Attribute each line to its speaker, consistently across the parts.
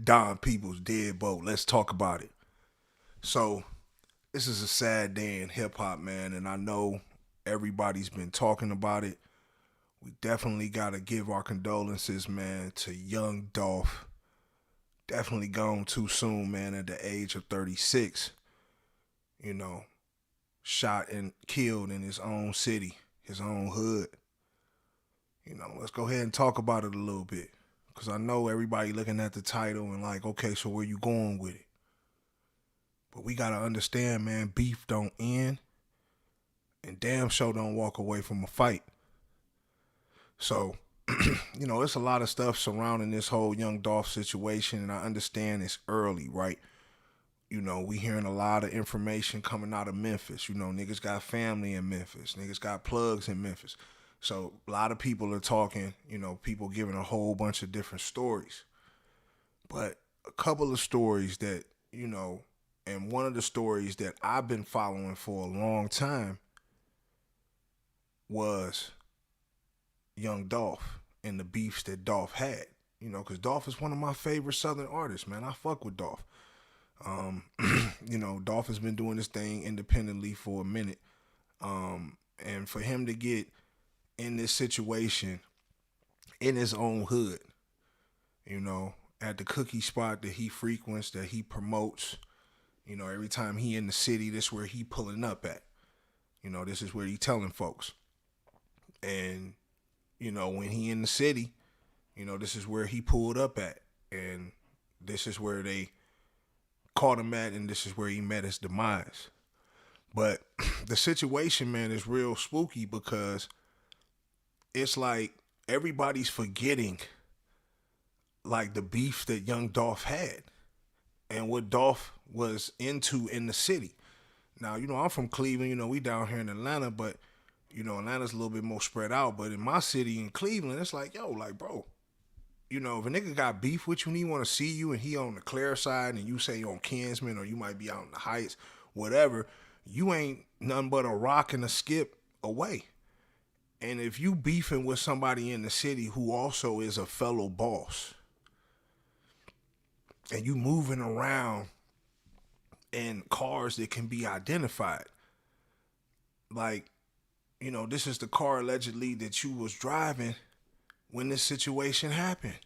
Speaker 1: Don People's Deadbolt. Let's talk about it. So, this is a sad day in hip hop, man, and I know everybody's been talking about it. We definitely got to give our condolences, man, to young Dolph. Definitely gone too soon, man, at the age of 36. You know, shot and killed in his own city, his own hood. Let's go ahead and talk about it a little bit. Because I know everybody looking at the title and like, okay, so where you going with it? But we got to understand, man, beef don't end and damn sure don't walk away from a fight. So, it's a lot of stuff surrounding this whole young Dolph situation, and I understand it's early, right? We hearing a lot of information coming out of Memphis. Niggas got family in Memphis. Niggas got plugs in Memphis. So a lot of people are talking, people giving a whole bunch of different stories. But a couple of stories that, and one of the stories that I've been following for a long time was young Dolph and the beefs that Dolph had. Because Dolph is one of my favorite Southern artists, man. I fuck with Dolph. Dolph has been doing this thing independently for a minute. And for him to get in this situation in his own hood, at the cookie spot that he frequents, that he promotes, every time he in the city, this is where he pulling up at. This is where he telling folks. And, when he in the city, this is where he pulled up at. And this is where they caught him at, and this is where he met his demise. But the situation, man, is real spooky because it's like everybody's forgetting like the beef that young Dolph had and what Dolph was into in the city. Now, I'm from Cleveland, we down here in Atlanta, but Atlanta's a little bit more spread out. But in my city in Cleveland, it's like, yo, like, bro, if a nigga got beef with you and he want to see you and he on the Claire side and you say you on Kinsman or you might be out in the Heights, whatever, you ain't nothing but a rock and a skip away. And if you beefing with somebody in the city who also is a fellow boss and you moving around in cars that can be identified, like, this is the car allegedly that you was driving when this situation happened.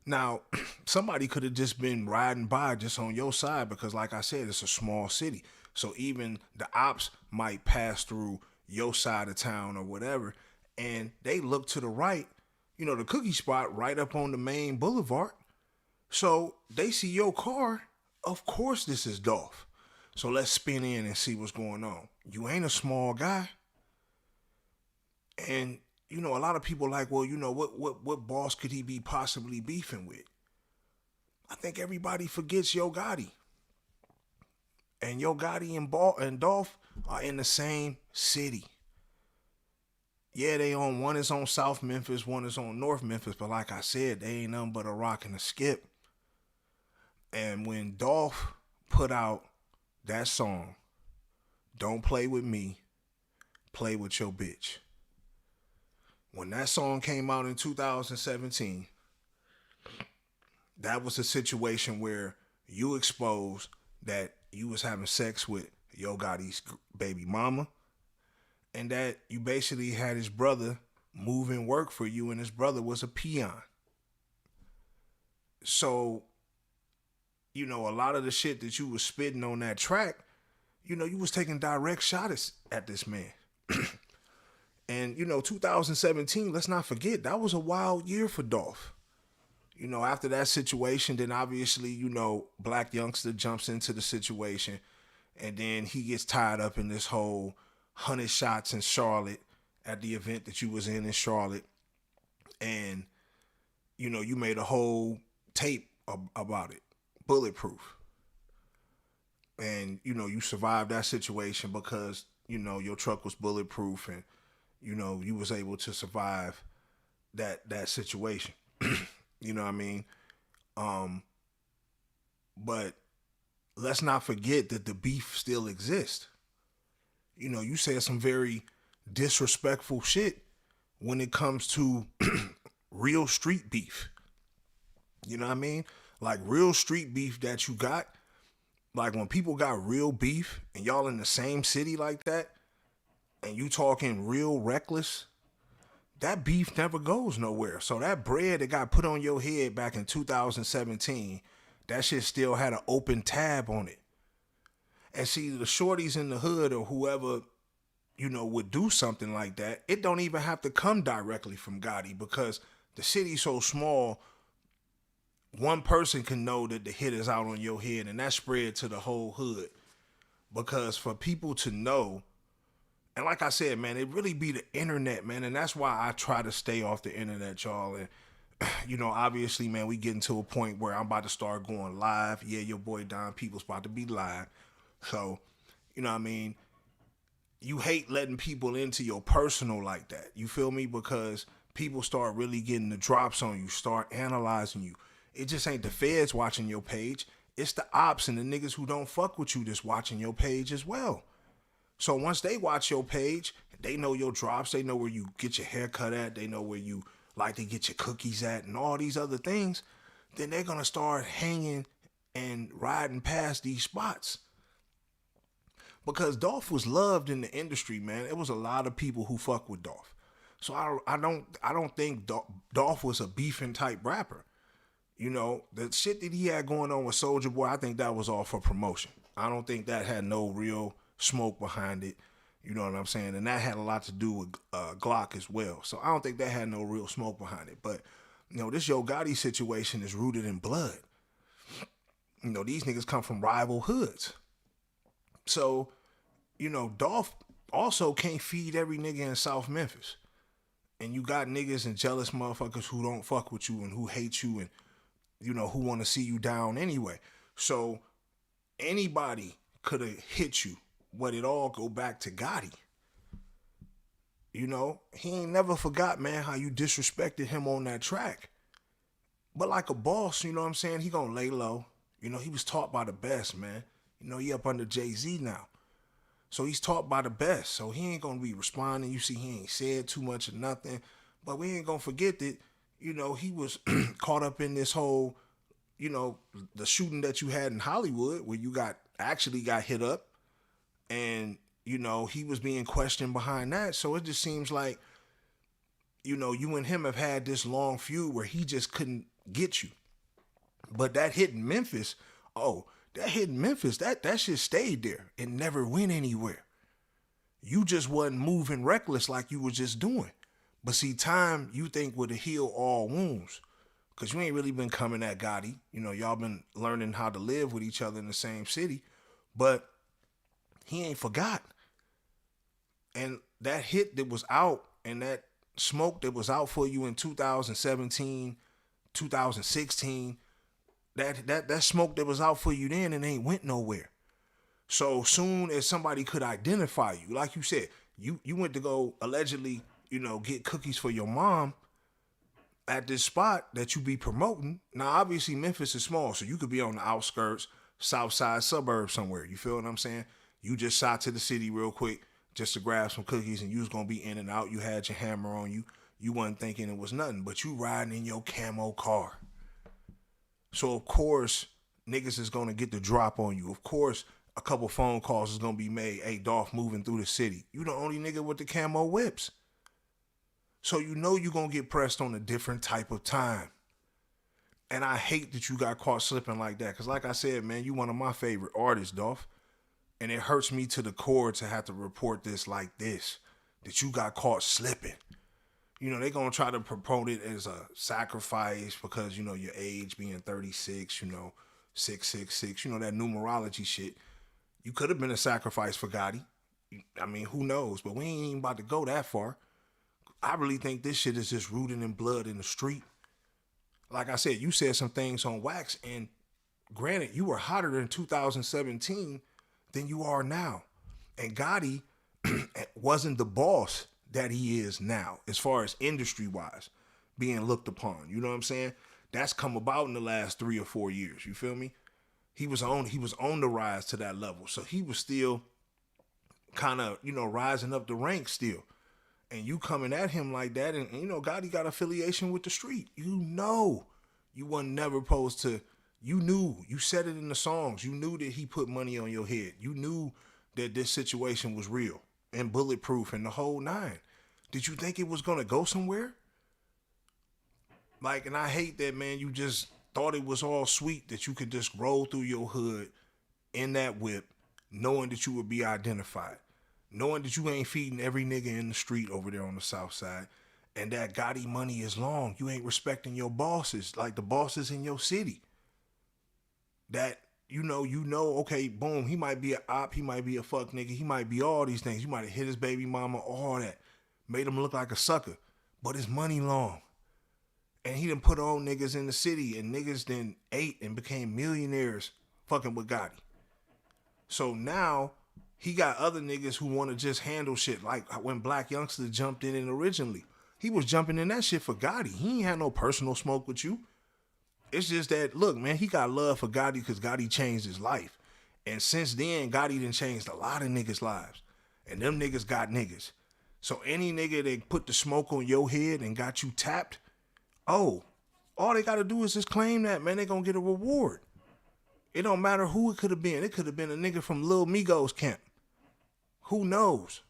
Speaker 1: Now, somebody could have just been riding by just on your side because, like I said, it's a small city. So even the ops might pass through your side of town or whatever, and they look to the right, the cookie spot right up on the main boulevard. So they see your car. Of course this is Dolph. So let's spin in and see what's going on. You ain't a small guy. And, a lot of people like, well, what boss could he be possibly beefing with? I think everybody forgets Yo Gotti. And Yo Gotti and Dolph are in the same city. Yeah, one is on South Memphis, one is on North Memphis, but like I said, they ain't nothing but a rock and a skip. And when Dolph put out that song, Don't Play With Me, Play With Your Bitch. When that song came out in 2017, that was a situation where you exposed that you was having sex with Yo Gotti's baby mama, and that you basically had his brother move and work for you, and his brother was a peon. So, a lot of the shit that you was spitting on that track, you was taking direct shots at this man. And, 2017, let's not forget, that was a wild year for Dolph. After that situation, then obviously, Black Youngster jumps into the situation, and then he gets tied up in this whole 100 shots in Charlotte at the event that you was in Charlotte. And, you made a whole tape about it, Bulletproof. And, you survived that situation because, your truck was bulletproof and, you was able to survive that situation. You know what I mean? But let's not forget that the beef still exists. You said some very disrespectful shit when it comes to real street beef. You know what I mean? Like real street beef that you got, like when people got real beef and y'all in the same city like that, and you talking real reckless, that beef never goes nowhere. So that bread that got put on your head back in 2017, that shit still had an open tab on it. And see, the shorties in the hood or whoever, would do something like that, it don't even have to come directly from Gotti because the city's so small, one person can know that the hit is out on your head and that spread to the whole hood. Because for people to know, and like I said, man, it really be the internet, man. And that's why I try to stay off the internet, y'all. And, obviously, man, we getting to a point where I'm about to start going live. Yeah, your boy Don People's about to be live. So, what I mean? You hate letting people into your personal like that. You feel me? Because people start really getting the drops on you, start analyzing you. It just ain't the feds watching your page. It's the ops and the niggas who don't fuck with you that's watching your page as well. So once they watch your page, they know your drops, they know where you get your hair cut at, they know where you like to get your cookies at and all these other things, then they're going to start hanging and riding past these spots. Because Dolph was loved in the industry, man. It was a lot of people who fuck with Dolph. So I don't think Dolph was a beefing type rapper. The shit that he had going on with Soulja Boy, I think that was all for promotion. I don't think that had no real smoke behind it. You know what I'm saying? And that had a lot to do with Glock as well. So I don't think that had no real smoke behind it. But, this Yo Gotti situation is rooted in blood. These niggas come from rival hoods. So, Dolph also can't feed every nigga in South Memphis. And you got niggas and jealous motherfuckers who don't fuck with you and who hate you and, who want to see you down anyway. So anybody could have hit you, but it all go back to Gotti. He ain't never forgot, man, how you disrespected him on that track. But like a boss, you know what I'm saying? He gonna lay low. He was taught by the best, man. He up under Jay-Z now. So he's taught by the best. So he ain't going to be responding. You see, he ain't said too much or nothing. But we ain't going to forget that, he was caught up in this whole, the shooting that you had in Hollywood where you actually got hit up. And, he was being questioned behind that. So it just seems like, you and him have had this long feud where he just couldn't get you. But that hit in Memphis, that shit stayed there. It never went anywhere. You just wasn't moving reckless like you was just doing. But see, time, you think, would heal all wounds. Because you ain't really been coming at Gotti. Y'all been learning how to live with each other in the same city. But he ain't forgot. And that hit that was out and that smoke that was out for you in 2017, 2016, that smoke that was out for you then and ain't went nowhere. So soon as somebody could identify you, like you said, you went to go allegedly, get cookies for your mom at this spot that you be promoting. Now, obviously, Memphis is small, so you could be on the outskirts, south side suburb somewhere. You feel what I'm saying? You just shot to the city real quick just to grab some cookies and you was going to be in and out. You had your hammer on you. You wasn't thinking it was nothing, but you riding in your camo car. So, of course, niggas is going to get the drop on you. Of course, a couple phone calls is going to be made. Hey, Dolph moving through the city. You the only nigga with the camo whips. So you're going to get pressed on a different type of time. And I hate that you got caught slipping like that. Because like I said, man, you one of my favorite artists, Dolph. And it hurts me to the core to have to report this like this. That you got caught slipping. They're going to try to promote it as a sacrifice because, your age being 36, 666, that numerology shit. You could have been a sacrifice for Gotti. I mean, who knows? But we ain't even about to go that far. I really think this shit is just rooted in blood in the street. Like I said, you said some things on wax, and granted, you were hotter in 2017 than you are now. And Gotti wasn't the boss that he is now, as far as industry-wise, being looked upon. You know what I'm saying? That's come about in the last 3 or 4 years. You feel me? He was on the rise to that level. So he was still kind of, rising up the ranks still. And you coming at him like that, and Gotti got affiliation with the street. You wasn't never supposed to, You knew, you said it in the songs. You knew that he put money on your head. You knew that this situation was real and bulletproof and the whole nine. Did you think it was gonna go somewhere? Like, and I hate that, man. You just thought it was all sweet that you could just roll through your hood in that whip, knowing that you would be identified, knowing that you ain't feeding every nigga in the street over there on the south side, and that Gotti money is long. You ain't respecting your bosses, like the bosses in your city. That okay, boom, he might be an op, he might be a fuck nigga, he might be all these things. You might have hit his baby mama, all that. Made him look like a sucker. But his money long. And he done put on niggas in the city, and niggas then ate and became millionaires fucking with Gotti. So now he got other niggas who want to just handle shit, like when Black Youngster jumped in originally. He was jumping in that shit for Gotti. He ain't had no personal smoke with you. It's just that, look, man, he got love for Gotti because Gotti changed his life. And since then, Gotti done changed a lot of niggas' lives. And them niggas got niggas. So any nigga that put the smoke on your head and got you tapped, all they got to do is just claim that, man. They going to get a reward. It don't matter who it could have been. It could have been a nigga from Lil Migos camp. Who knows?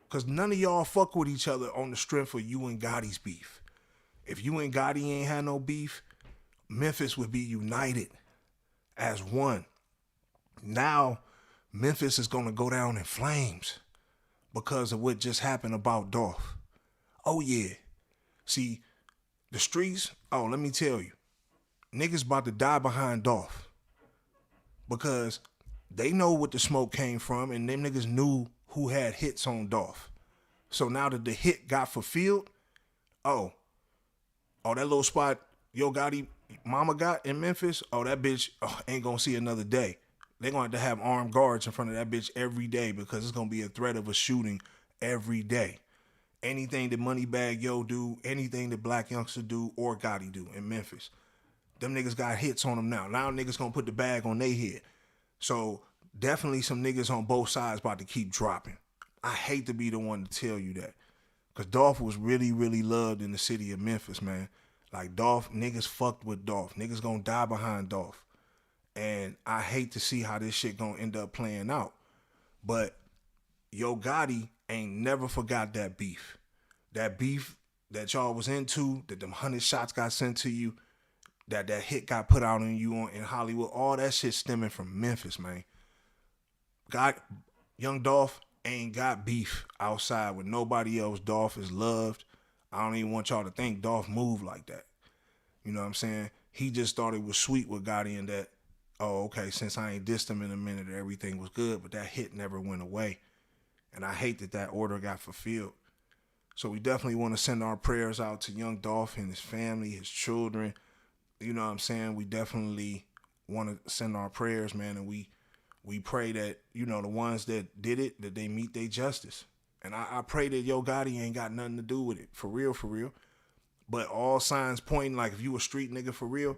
Speaker 1: Because none of y'all fuck with each other on the strength of you and Gotti's beef. If you and Gotti ain't had no beef, Memphis would be united as one. Now, Memphis is going to go down in flames because of what just happened about Dolph. Oh, yeah. See, the streets, let me tell you, niggas about to die behind Dolph because they know what the smoke came from, and them niggas knew who had hits on Dolph. So now that the hit got fulfilled, that little spot Yo Gotti mama got in Memphis, that bitch ain't gonna see another day. They're gonna have to have armed guards in front of that bitch every day because it's gonna be a threat of a shooting every day. Anything that Moneybag Yo do, anything that Black Youngster do or Gotti do in Memphis, them niggas got hits on them now. Now niggas gonna put the bag on their head. So definitely some niggas on both sides about to keep dropping. I hate to be the one to tell you that. Because Dolph was really, really loved in the city of Memphis, man. Like Dolph, niggas fucked with Dolph. Niggas gonna die behind Dolph. And I hate to see how this shit gonna end up playing out. But Yo Gotti ain't never forgot that beef. That beef that y'all was into, that them 100 shots got sent to you, that hit got put out on you in Hollywood, all that shit stemming from Memphis, man. Young Dolph ain't got beef outside with nobody else. Dolph is loved. I don't even want y'all to think Dolph moved like that. You know what I'm saying? He just thought it was sweet with Gotti and that, since I ain't dissed him in a minute, everything was good, but that hit never went away. And I hate that order got fulfilled. So we definitely want to send our prayers out to young Dolph and his family, his children. You know what I'm saying? We definitely want to send our prayers, man, and we pray that, the ones that did it, that they meet their justice. And I pray that Yo Gotti ain't got nothing to do with it. For real, for real. But all signs pointing, like, if you a street nigga for real,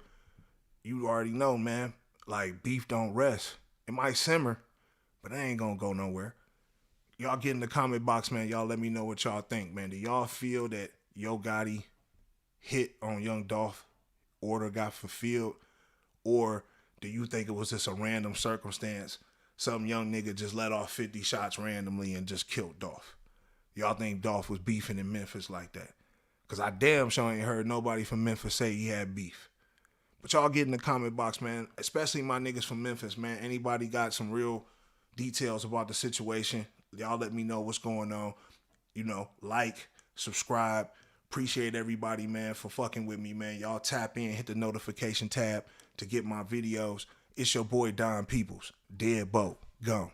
Speaker 1: you already know, man. Like, beef don't rest. It might simmer, but it ain't gonna go nowhere. Y'all get in the comment box, man. Y'all let me know what y'all think, man. Do y'all feel that Yo Gotti hit on young Dolph, order got fulfilled? Or do you think it was just a random circumstance? Some young nigga just let off 50 shots randomly and just killed Dolph. Y'all think Dolph was beefing in Memphis like that? Because I damn sure ain't heard nobody from Memphis say he had beef. But y'all get in the comment box, man. Especially my niggas from Memphis, man. Anybody got some real details about the situation? Y'all let me know what's going on. Like, subscribe. Appreciate everybody, man, for fucking with me, man. Y'all tap in, hit the notification tab to get my videos. It's your boy Don Peoples. Deadbolt. Gone.